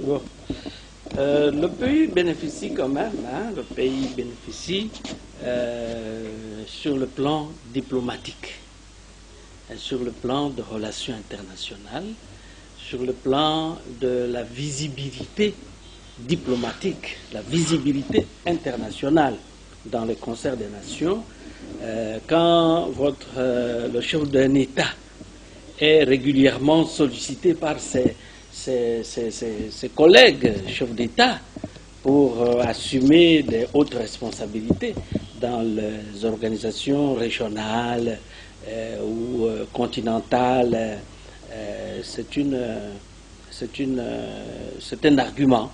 Bon. Le pays bénéficie quand même, hein, le pays bénéficie sur le plan diplomatique, sur le plan de relations internationales, sur le plan de la visibilité diplomatique, la visibilité internationale dans les concerts des nations. Quand le chef d'un État est régulièrement sollicité par ses collègues chefs d'État pour assumer des hautes responsabilités dans les organisations régionales ou continentales, c'est un argument.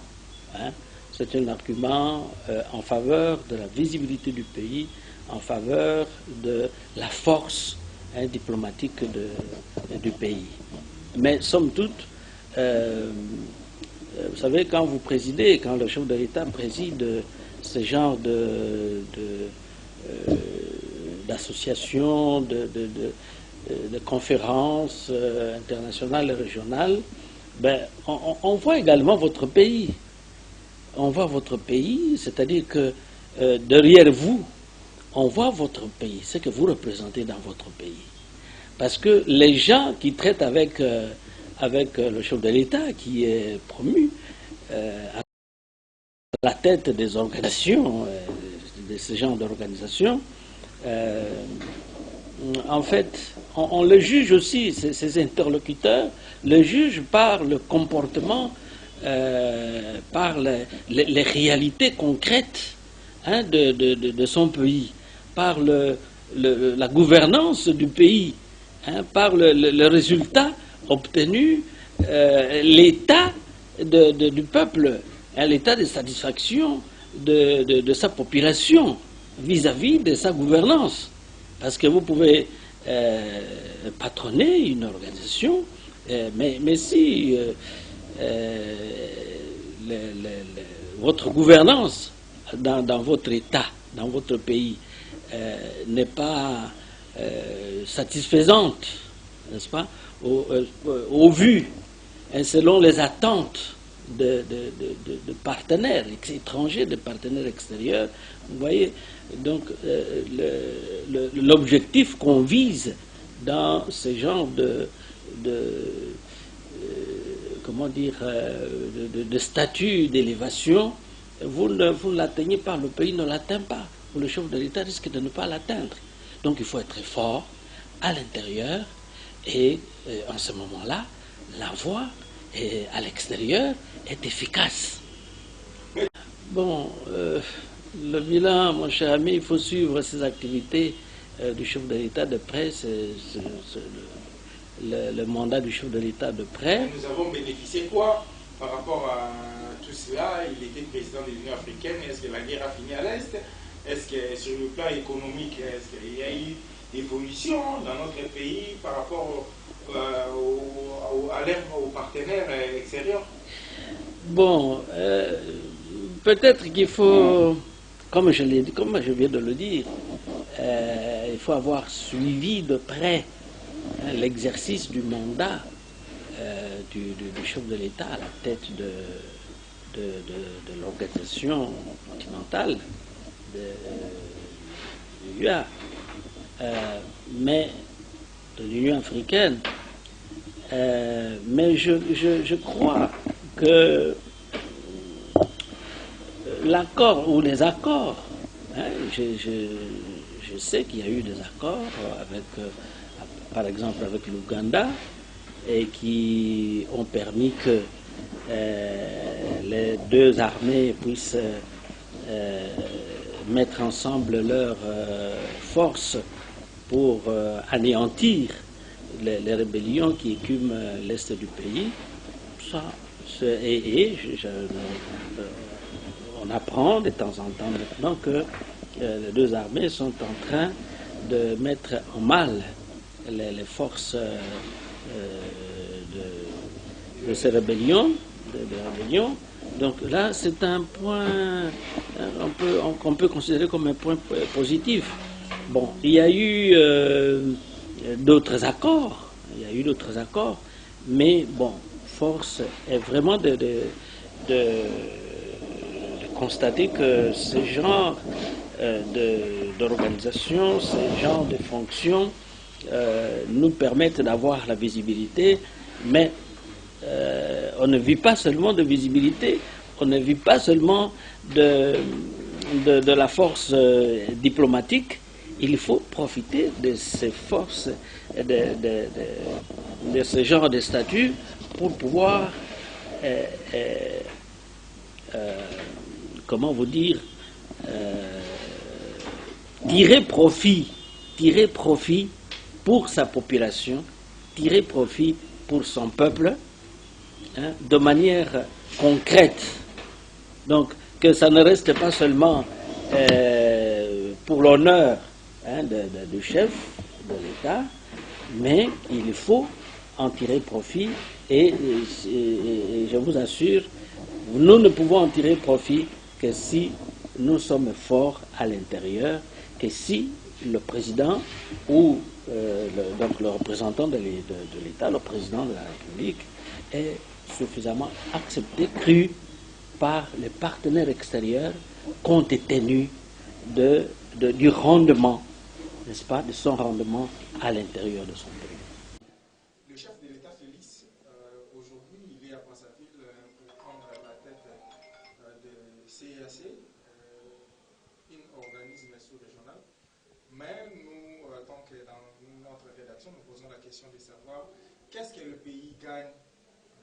Hein, c'est un argument en faveur de la visibilité du pays, en faveur de la force diplomatique du pays. Mais somme toute, vous savez, quand vous présidez, quand le chef de l'État préside ce genre d'associations, de conférences internationales et régionales, ben, on voit également votre pays. On voit votre pays, c'est-à-dire que derrière vous, on voit votre pays, ce que vous représentez dans votre pays. Parce que les gens qui traitent avec le chef de l'État, qui est promu à la tête des organisations, de ce genre d'organisations, en fait, on le juge aussi, ces interlocuteurs, le jugent par le comportement, par les réalités concrètes hein, de son pays, par la gouvernance du pays, hein, par le résultat obtenu, l'état du peuple, hein, l'état de satisfaction de sa population vis-à-vis de sa gouvernance. Parce que vous pouvez patronner une organisation, mais si votre gouvernance dans votre État, dans votre pays, n'est pas satisfaisante, n'est-ce pas, au vu, hein, selon les attentes de partenaires étrangers, de partenaires extérieurs, vous voyez, donc l'objectif qu'on vise dans ce genre comment dire, de statut d'élévation, vous ne l'atteignez pas, le pays ne l'atteint pas, ou le chef de l'État risque de ne pas l'atteindre. Donc il faut être fort à l'intérieur et en ce moment-là, la voix à l'extérieur est efficace. Bon, le bilan, mon cher ami, il faut suivre ces activités du chef de l'État de près, le mandat du chef de l'État de près. Nous avons bénéficié quoi par rapport à tout cela? Il était président de l'Union africaine. Est-ce que la guerre a fini à l'Est? Est-ce que sur le plan économique, est-ce qu'il y a eu évolution dans notre pays par rapport aux partenaires extérieurs? Bon, peut-être qu'il faut, comme je viens de le dire, il faut avoir suivi de près l'exercice du mandat du chef de l'État à la tête de l'organisation continentale de l'UA, mais de l'Union africaine. Mais je crois que l'accord ou les accords, hein, je sais qu'il y a eu des accords avec, par exemple avec l'Ouganda, et qui ont permis que les deux armées puissent mettre ensemble leurs forces pour anéantir les rébellions qui écument l'est du pays. Ça, on apprend de temps en temps maintenant que les deux armées sont en train de mettre en mal les forces de ces rébellions, Donc là, c'est un point qu'on peut considérer comme un point positif. Bon, il y a eu d'autres accords, mais bon, force est vraiment de constater que ce genre d'organisation, ce genre de fonctions nous permettent d'avoir la visibilité, mais on ne vit pas seulement de visibilité, on ne vit pas seulement de la force diplomatique. Il faut profiter de ces forces, de ce genre de statut pour pouvoir, comment vous dire, tirer profit pour sa population, tirer profit pour son peuple, hein, de manière concrète. Donc, que ça ne reste pas seulement pour l'honneur, hein, du chef de l'État, mais il faut en tirer profit et je vous assure, nous ne pouvons en tirer profit que si nous sommes forts à l'intérieur, que si le président ou donc le représentant de l'État, le président de la République, est suffisamment accepté, cru par les partenaires extérieurs, compte tenu du rendement, n'est-ce pas, de son rendement à l'intérieur de son pays. Le chef de l'État, Félix, aujourd'hui, il est à Brazzaville pour prendre la tête de CAC, un organisme sous-régional. Mais nous, tant que dans notre rédaction, nous posons la question de savoir qu'est-ce que le pays gagne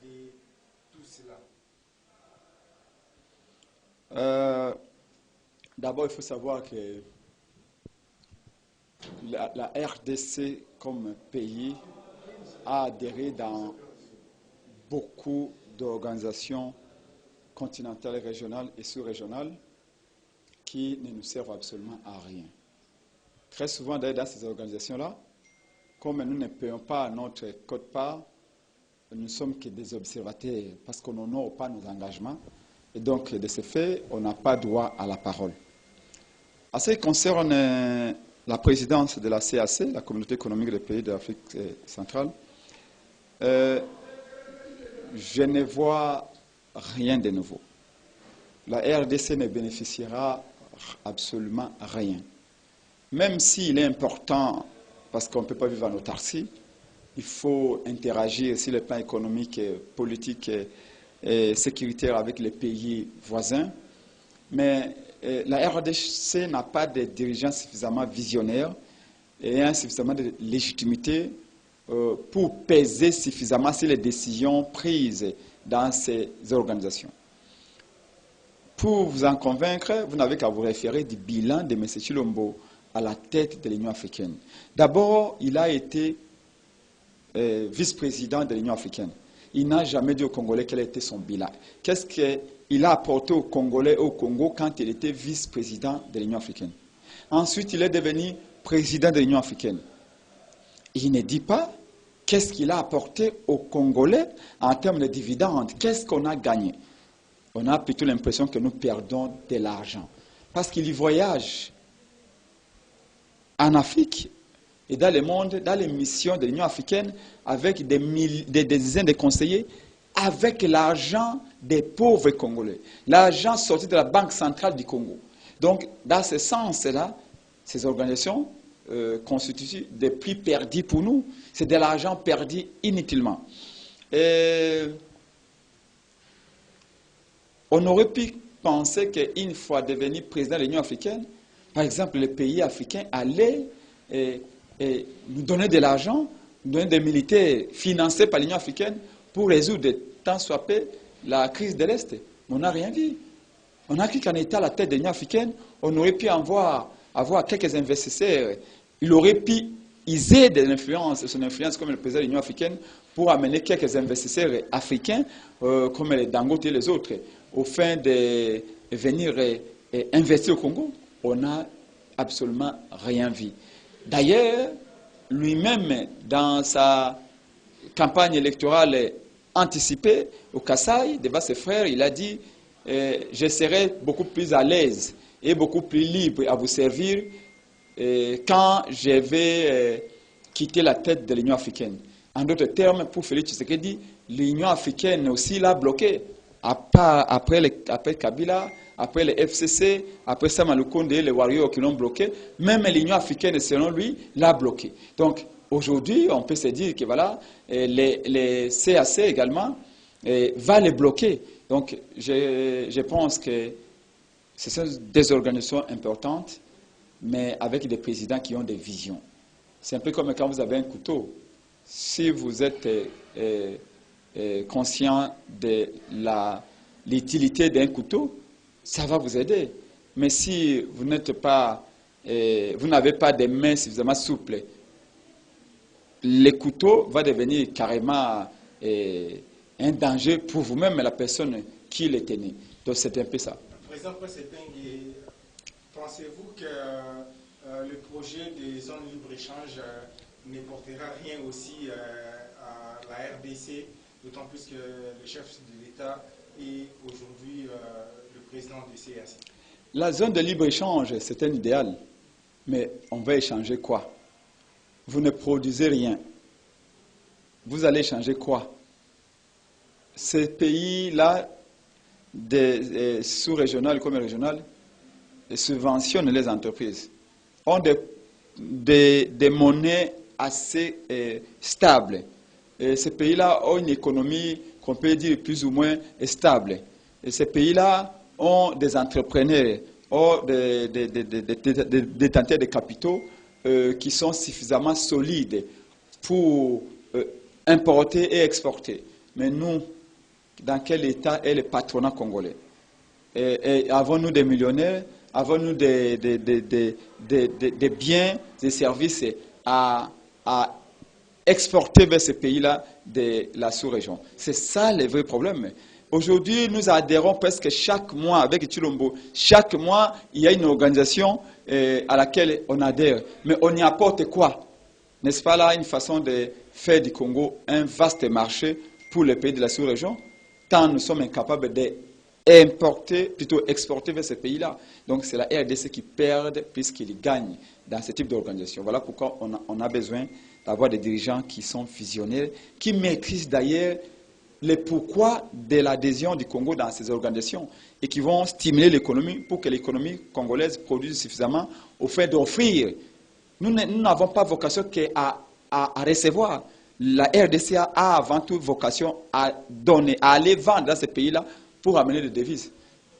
de tout cela. D'abord, il faut savoir que la RDC comme pays a adhéré dans beaucoup d'organisations continentales, régionales et sous-régionales qui ne nous servent absolument à rien. Très souvent, d'ailleurs, dans ces organisations-là, comme nous ne payons pas notre quote-part, nous ne sommes que des observateurs parce qu'on n'honore pas nos engagements. Et donc, de ce fait, on n'a pas droit à la parole. En ce qui concerne la présidence de la CAC, la Communauté économique des pays de l'Afrique centrale, je ne vois rien de nouveau. La RDC ne bénéficiera absolument rien. Même s'il est important, parce qu'on ne peut pas vivre en autarcie, il faut interagir sur le plan économique, politique et sécuritaire avec les pays voisins. Mais la RDC n'a pas de dirigeants suffisamment visionnaires et suffisamment de légitimité pour peser suffisamment sur les décisions prises dans ces organisations. Pour vous en convaincre, vous n'avez qu'à vous référer du bilan de M. Chilombo à la tête de l'Union africaine. D'abord, il a été vice-président de l'Union africaine. Il n'a jamais dit aux Congolais quel était son bilan. Qu'est-ce qu'il a apporté aux Congolais au Congo quand il était vice-président de l'Union africaine? Ensuite, il est devenu président de l'Union africaine. Il ne dit pas qu'est-ce qu'il a apporté aux Congolais en termes de dividendes. Qu'est-ce qu'on a gagné? On a plutôt l'impression que nous perdons de l'argent. Parce qu'il y voyage en Afrique et dans le monde, dans les missions de l'Union africaine, avec des dizaines de conseillers, avec l'argent des pauvres Congolais. L'argent sorti de la Banque centrale du Congo. Donc, dans ce sens-là, ces organisations constituent des prix perdus pour nous. C'est de l'argent perdu inutilement. On aurait pu penser qu'une fois devenu président de l'Union africaine, par exemple, les pays africains allaient nous donner de l'argent, nous donner des militaires financés par l'Union africaine pour résoudre tant soit peu la crise de l'Est. Mais on n'a rien vu. On a cru qu'en étant à la tête de l'Union africaine, on aurait pu avoir quelques investisseurs. Il aurait pu user de l'influence, son influence comme le président de l'Union africaine, pour amener quelques investisseurs africains, comme les Dangote et les autres, au fin de venir investir au Congo. On n'a absolument rien vu. D'ailleurs, lui-même, dans sa campagne électorale anticipée au Kasaï, devant ses frères, il a dit « Je serai beaucoup plus à l'aise et beaucoup plus libre à vous servir quand je vais quitter la tête de l'Union africaine. » En d'autres termes, pour Félix Tshisekedi, l'Union africaine aussi l'a bloqué. après Kabila, après le FCC, après Sama Lukonde, les Warriors qui l'ont bloqué, même l'Union africaine, selon lui, l'a bloqué. Donc, aujourd'hui, on peut se dire que voilà, les CAC également va les bloquer. Donc, je pense que ce sont des organisations importantes, mais avec des présidents qui ont des visions. C'est un peu comme quand vous avez un couteau. Si vous êtes conscient de l'utilité d'un couteau, ça va vous aider. Mais si vous n'êtes pas, vous n'avez pas des mains suffisamment souples, le couteau va devenir carrément un danger pour vous-même et la personne qui le tenait. Donc c'est un peu ça. Président Setengui, pensez-vous que le projet des zones libre-échange ne portera rien aussi à la RDC, d'autant plus que le chef de l'État est aujourd'hui le président du CAC? La zone de libre-échange, c'est un idéal, mais on va échanger quoi? Vous ne produisez rien. Vous allez échanger quoi? Ces pays-là, des sous-régionales comme régionales, subventionnent les entreprises, ont des monnaies assez stables. Et ces pays-là ont une économie qu'on peut dire plus ou moins stable. Et ces pays-là ont des entrepreneurs, ont des détenteurs de capitaux qui sont suffisamment solides pour importer et exporter. Mais nous, dans quel état est le patronat congolais? Et avons-nous des millionnaires? Avons-nous des biens, des services à exporter vers ces pays-là de la sous-région? C'est ça le vrai problème. Aujourd'hui, nous adhérons presque chaque mois avec Chilombo. Chaque mois, il y a une organisation à laquelle on adhère. Mais on y apporte quoi? N'est-ce pas là une façon de faire du Congo un vaste marché pour les pays de la sous-région? Tant nous sommes incapables d'importer, plutôt exporter vers ces pays-là. Donc c'est la RDC qui perd puisqu'il gagne dans ce type d'organisation. Voilà pourquoi on a besoin d'avoir des dirigeants qui sont visionnaires, qui maîtrisent d'ailleurs le pourquoi de l'adhésion du Congo dans ces organisations et qui vont stimuler l'économie pour que l'économie congolaise produise suffisamment au fait d'offrir. Nous n'avons pas vocation qu'à recevoir. La RDC a avant tout vocation à donner, à aller vendre dans ces pays-là pour amener des devises.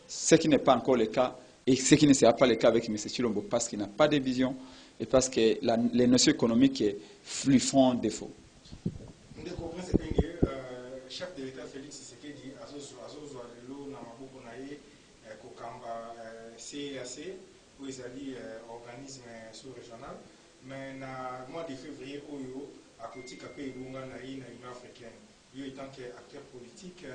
Ce qui n'est pas encore le cas et ce qui ne sera pas le cas avec M. Chilombo parce qu'il n'a pas de vision et parce que les notions économiques lui font défaut. Chef de l'État Félix Tshisekedi azozwa lelo na maboko na ye kokamba CAC où ezali organisme sous-régional mais na mois de février oyo akotika pe elunga na ye na Union africaine yo étant que acteur politique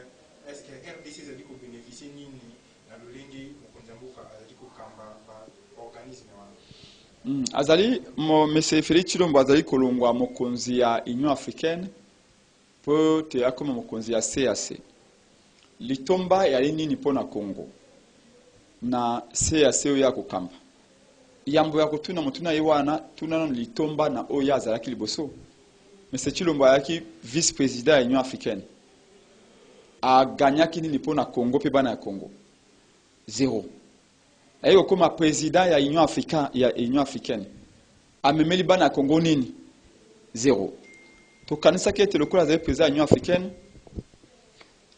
est-ce que RDC ezali ko bénéficier nini na lolenge mokonzi mboka azali kokamba ba organisme wana? Azali M. Félix Chilombo azali kolongwa mokonzi ya Union africaine po te akoma mokonzi ya CAC. Litomba yali nini pona Congo na CAC oyo ya kokamba. Yambo ya kotuna motuna yewana tuna litomba na oyo azalaki liboso. M. Chilombo ayaki vice-président ya Union africaine. A ganyaki nini pona Congo pe bana ya Congo? Zéro. Ayo koma président ya Union africaine. Amemeli bana ya Congo nini? Zéro. To kanisa ke te lokola za président ya Union africaine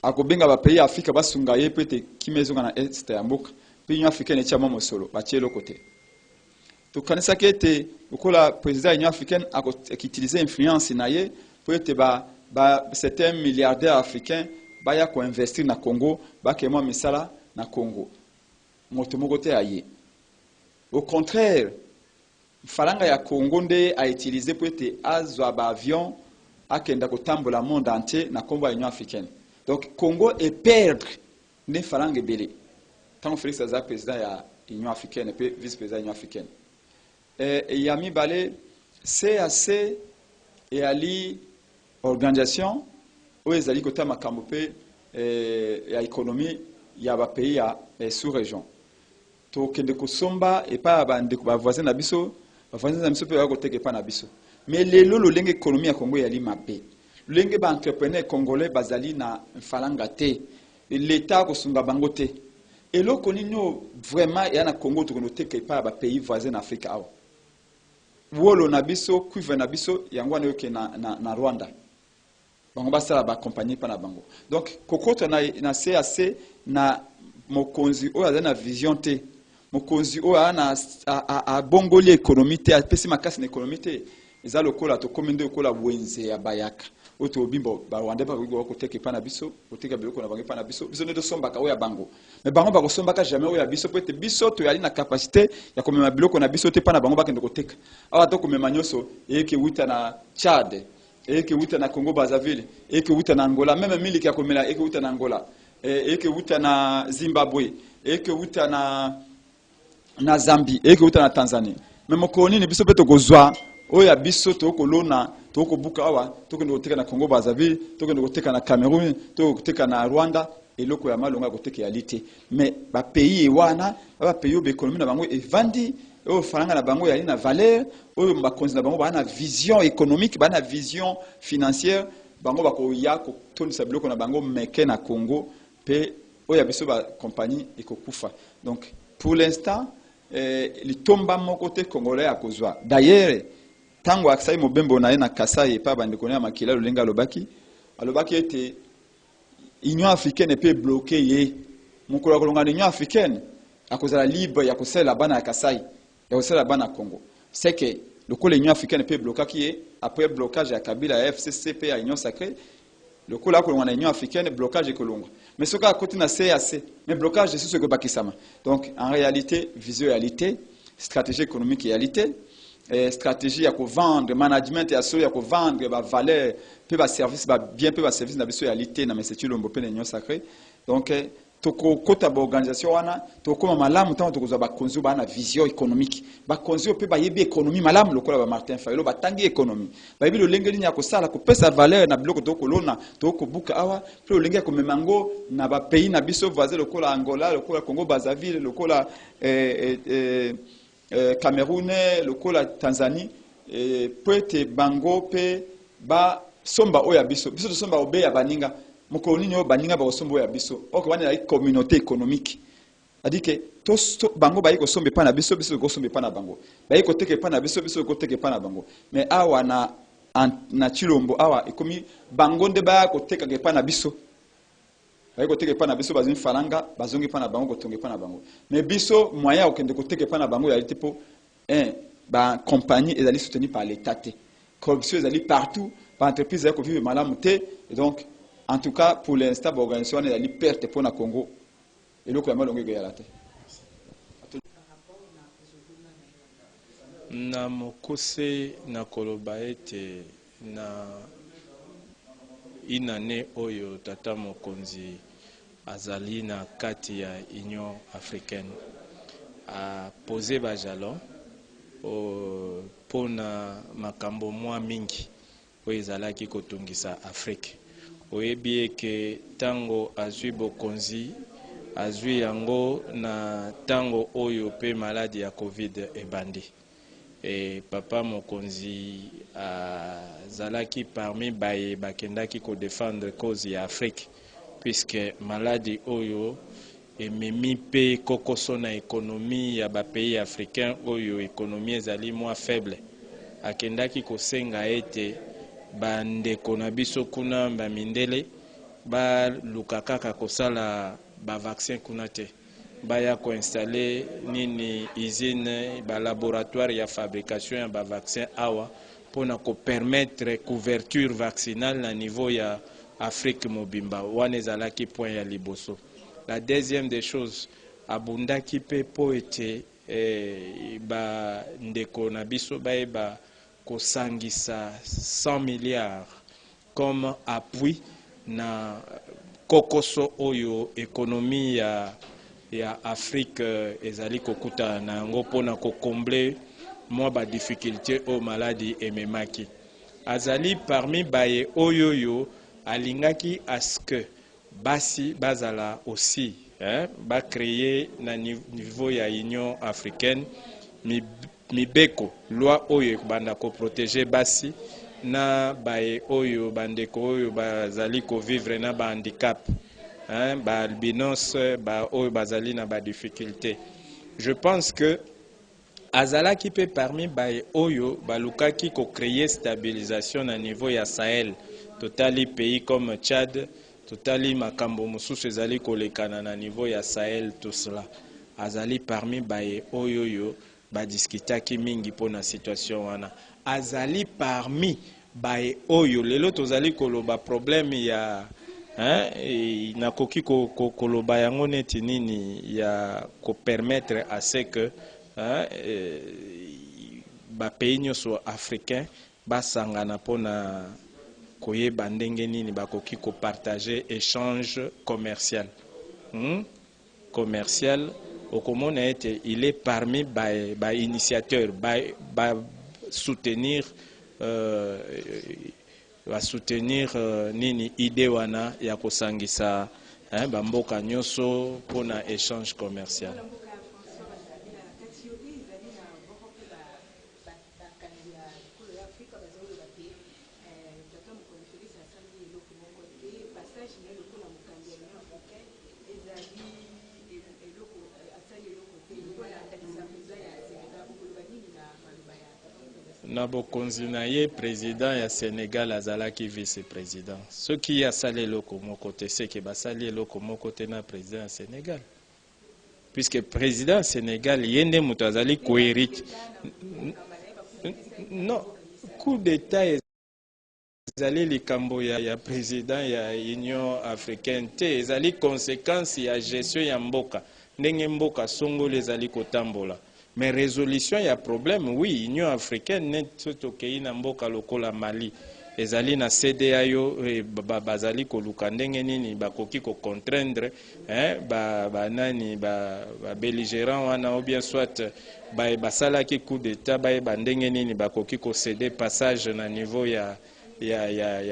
akobenga ba pays Afrika basunga ye pete kimezonga na est ya mboka pe Union africaine etia mama solo batie lokote. To kanisa ke te lokola président ya Union africaine akutiliser influence na ye pete ba certains milliardaires africains baya ko investir na Congo bakema misala na Congo. Moto moko te aye. Au contraire, faranga ya Congo nde a utilisé pete azwa ba avion akenda kotambola monde entier na kombo ya Union africaine. Donc Congo est perdre ne faranga belé. Tant Félix Aza président ya Union africaine et vice-président de l'Union africaine. Et yami balé CAC et ali organisation où ezali kota makambo pe ya économie ya ba pays ya sous-région. To kende kosomba et pas bande ko ba voisin na biso, ba voisin na biso pe ba koteke pa na biso. Mais lelo lolenge économie ya Congo yali mabe. Lolenge ba entrepreneur congolais bazali na falanga te. l'État kosunga bangote. Et là, nous vraiment, il y a un Congo qui est pas un pays voisin d'Afrique. Wolo nabiso, cuivre nabiso, yangwa na Rwanda. Bango basala ba accompagner pa na bango. Donc, kokoto na CAC na mokonzi o na vision te. Mokonzi o a bongoli économie te, a pesi makasi na économie te. Eza lokola to komende lokola wenze ya bayaka. Oto bimbo ba Rwanda ba ko koteke pa na biso, koteka biloko na bango pa na biso. Biso ne to sombaka o ya bango. Mais bango ba ko sombaka jamais o ya biso peut biso to yali na capacité ya komema biloko na biso te pa na bango ba kende koteka. Awa to komema nyoso eke wita na Tchad, eke wita na Congo Brazzaville, eke wita na Angola, même miliki ya komela eke wita na Angola, eke wita na Zimbabwe, eke wita na Zambie, eke wita na Tanzanie. Même ko nini biso pe to kozwa oya biso to kolona to kobuka awa to kende koteka na Congo Brazzaville, to kende koteka na Cameroun, to koteka na Rwanda eloko ya malonga koteka ya lite. Mais ba pays wana ba pays o be économie na bango evandi o faranga na bango ya na valeur o bakonzi na bango ba na vision économique, ba na vision financière, bango ba ko ya ko tonisa biloko na bango meke na Congo pe oya biso ba compagnie ekokufa. Donc pour l'instant litomba moko te congolais ya kozwa. D'ailleurs tango akisai mobembo na ye na Kasai pa bandeko na makila lolenga lobaki alobaki ete Union africaine peut bloquer ye mukolo kolonga Union africaine akozala libre ya kosala bana ya Kasai ya kosala bana Congo. C'est que le col Union africaine peut bloquer qui est après blocage à Kabila à FCCP à Union sacrée le col là kolonga Union africaine blocage et kolonga. Mais ce cas à côté na CAC mais blocage c'est ce que bakisama. Donc en réalité visualité stratégie économique réalité stratégie à vendre management et assurer à vendre ba valeur peu ba service ba bien peu ba service na biso réalité na meseti lombo pe Union sacrée. Donc toko kota ba organisation wana toko koma malamu tanto toko za ba konzo ba na vision économique ba konzo pe ba yebi économie malamu lokola ba Martin Fayulu ba tangi économie ba yebi lo lengeli nya ko sala ko pesa valeur na biloko toko lona toko buka awa pe lo lengi ko memango na ba pays na biso voisin lokola Angola lokola Congo Brazzaville lokola Cameroun lokola Tanzanie peut bango pe ba somba oya biso biso to somba obe ya baninga moko nini o baninga ba sombo ya biso o ko wana communauté économique adi que to bango ba iko sombe pa na biso biso ko sombe pa na bango ba iko teke pa na biso biso ko teke pa na bango mais awa na Chilombo awa ikomi bango nde ba ko teka ke pa na biso ba iko teke pa na biso bazin falanga bazongi pa na bango ko tonge pa na bango mais biso moyen o kende ko teke pa na bango ya tipo ba compagnie ezali soutenue par l'état te corruption ezali partout par entreprise ya ko vivre malamu te et donc en tout cas pour l'instant l'organisation ezali perte pour na Congo et loko ya malongo ya la te na mokose na koloba ete na inane oyo tata mokonzi azali na kati ya Union africaine a posé ba jalon pona makambo mwa mingi oyo ezalaki kotungisa Afrique oyebi eke tango azwi bokonzi azwi yango na tango oyo pe maladi ya Covid ebandi et papa mokonzi azalaki parmi baye bakendaki ko défendre cause ya Afrique puisque maladi oyo ememi pe kokoso na économie ya ba pays africains oyo économie ezali moins faible akendaki kosenga ete bandeko na biso kuna ba mindele ba lukakaka kosala ba vaccin kuna te baya ko installer nini usine ba laboratoire ya fabrication ya ba vaccin awa pona ko permettre couverture vaccinale na niveau ya Afrique mobimba wana ezalaki point ya liboso. La deuxième des choses abundaki pe po ete ba ndeko na biso ba kosangisa 100 milliards comme appui na kokoso oyo économie ya Afrique ezali kokuta na yango pona ko combler moi ba difficulté au maladie ememaki azali parmi baye oyoyo alingaki à ce que basi bazala aussi ba créer na niveau ya Union africaine mibeko loi oyo banda ko protéger basi na baye oyo bandeko oyo bazali ko vivre na ba handicap ba albinos ba oyo bazali na ba difficulté. Je pense que azala qui peut parmi ba oyo balukaki ko créer stabilisation à niveau ya Sahel, totali pays comme Tchad, totali makambo mususu ezali kolekana na niveau ya Sahel, tout cela azali parmi ba oyo yo ba discutaki mingi pona situation wana. Azali parmi ba oyo lelo tozali koloba problème ya nakoki koloba yango neti nini ya ko permettre à ce que ba pays nyonso africain basangana pona koyeba ndenge nini bakoki ko partager échange commercial commercial okomona ete il est parmi ba initiateurs ba soutenir nini idée wana ya kosangisa bamboka nyonso pona échange commercial. Nabokonzi na ye président ya Sénégal azalaki vice-président. Ce qui a salé loko mon côté, c'est que basali loko mon côté na président Sénégal. Puisque président Sénégal yende muto azali koérite. Non, coup d'état ezali likambo ya président ya Union africaine te, ezali conséquence ya gestion ya mboka. Ndenge mboka songolo ezali kotambola. Mais résolution, il y a problème, oui, Union africaine n'est pas na mboka lokola Mali. Ezali na CEDEAO bazali koluka ndenge nini bakoki ko contraindre nani belligérant wana ou bien soit basalaki coup d'état ndenge nini bakoki ko céder passage na niveau ya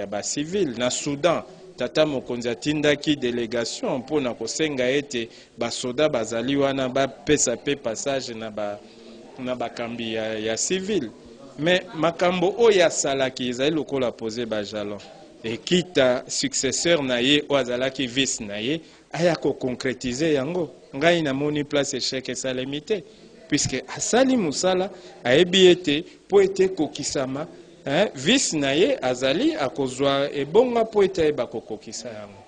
ba civil na Soudan. Tata mokonzi atindaki délégation mpona kosenga ete basoda bazali wana bapesa pe passage na bakambi ya civil. Mais makambo oyo asalaki ezali lokola poser bajalon. Et kita successeur na ye oyo azalaki vice na ye aya ko concrétiser yango. Ngai namoni place échec esalemi te. Puisque asali musala ayebi ete po ete kokisama vice na ye azali akozwa ebonga po ete ayeba kokokisa yango.